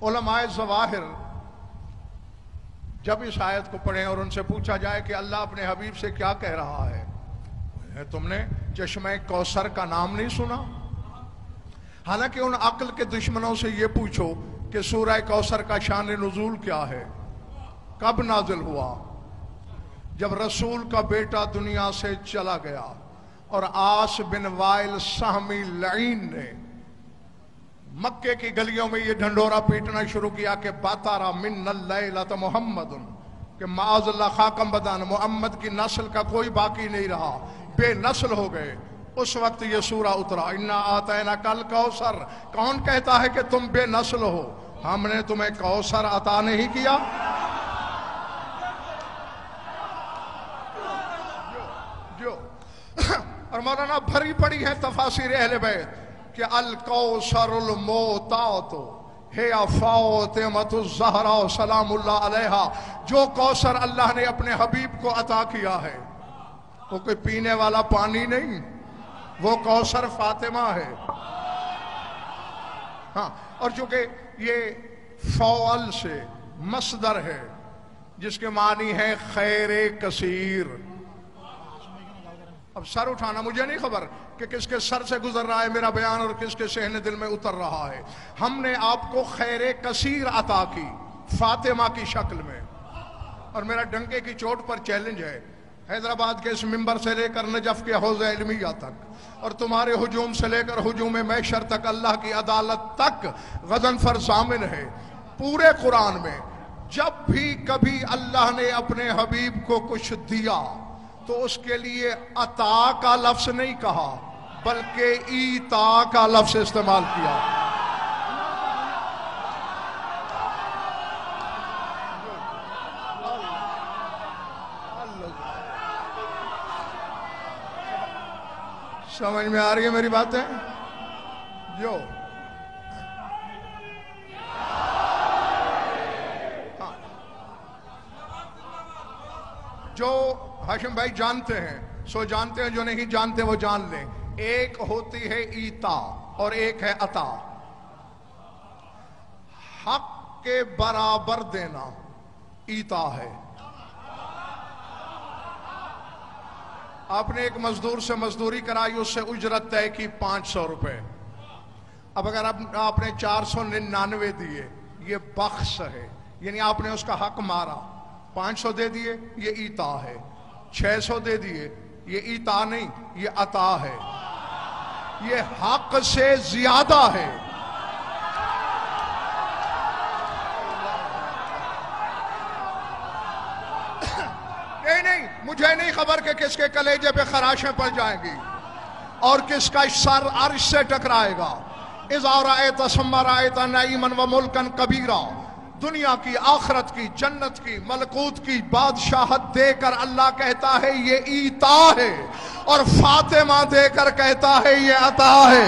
علماء ظواہر جب اس آیت کو پڑھیں اور ان سے پوچھا جائے کہ اللہ اپنے حبیب سے کیا کہہ رہا ہے، تم نے چشمہ کوثر کا نام نہیں سنا؟ حالانکہ ان عقل کے دشمنوں سے یہ پوچھو کہ سورہ کوثر کا شان نزول کیا ہے، کب نازل ہوا؟ جب رسول کا بیٹا دنیا سے چلا گیا اور عاص بن وائل سہمی لعین نے مکے کی گلیوں میں یہ ڈھنڈورا پیٹنا شروع کیا کہ باتارا من اللیلۃ محمد، کہ معاذ اللہ خاکم بدان، محمد کی نسل کا کوئی باقی نہیں رہا، بے نسل ہو گئے۔ اس وقت یہ سورہ اترا، انا آتیناک الکوثر۔ کون کہتا ہے کہ تم بے نسل ہو؟ ہم نے تمہیں کوثر عطا نہیں کیا؟ جو اور مولانا بھری پڑی ہے تفاسیر اہل بیت کہ الکوثر الموتات ہے فاطمۃ الزہرا سلام اللہ علیہا، جو کوثر اللہ نے اپنے حبیب کو عطا کیا ہے وہ کوئی پینے والا پانی نہیں، وہ کوثر فاطمہ ہے۔ ہاں، اور چونکہ یہ فعل سے مصدر ہے جس کے معنی ہے خیر کثیر۔ اب سر اٹھانا، مجھے نہیں خبر کہ کس کے سر سے گزر رہا ہے میرا بیان اور کس کے صحن دل میں اتر رہا ہے۔ ہم نے آپ کو خیر کثیر عطا کی فاطمہ کی شکل میں، اور میرا ڈنکے کی چوٹ پر چیلنج ہے، حیدرآباد کے اس ممبر سے لے کر نجف کے حوض علمیہ تک اور تمہارے ہجوم سے لے کر ہجوم محشر تک، اللہ کی عدالت تک غضن فر ضامن ہے۔ پورے قرآن میں جب بھی کبھی اللہ نے اپنے حبیب کو کچھ دیا تو اس کے لیے عطا کا لفظ نہیں کہا بلکہ ایتا کا لفظ استعمال کیا۔ سمجھ میں آ رہی ہے میری باتیں؟ جو ہاشم بھائی جانتے ہیں سو جانتے ہیں، جو نہیں جانتے وہ جان لیں۔ ایک ہوتی ہے ایتا اور ایک ہے عطا۔ حق کے برابر دینا ایتا ہے۔ آپ نے ایک مزدور سے مزدوری کرائی، اس سے اجرت طے کی 500 روپے۔ اب اگر آپ نے 499 دیے، یہ بخس ہے، یعنی آپ نے اس کا حق مارا۔ 500 دے دیے، یہ ایتا ہے۔ 600 دے دیے، یہ ایتا نہیں، یہ عطا ہے۔ یہ حق سے زیادہ ہے۔ نہیں، مجھے نہیں خبر کہ کس کے کلیجے پہ خراشیں پڑ جائیں گی اور کس کا سر عرش سے ٹکرائے گا۔ اذا رأیت ثم رأیت نعیما وملکا کبیرا، دنیا کی، آخرت کی، جنت کی، ملکوت کی بادشاہت دے کر اللہ کہتا ہے یہ ایتا ہے، اور فاطمہ دے کر کہتا ہے یہ عطا ہے۔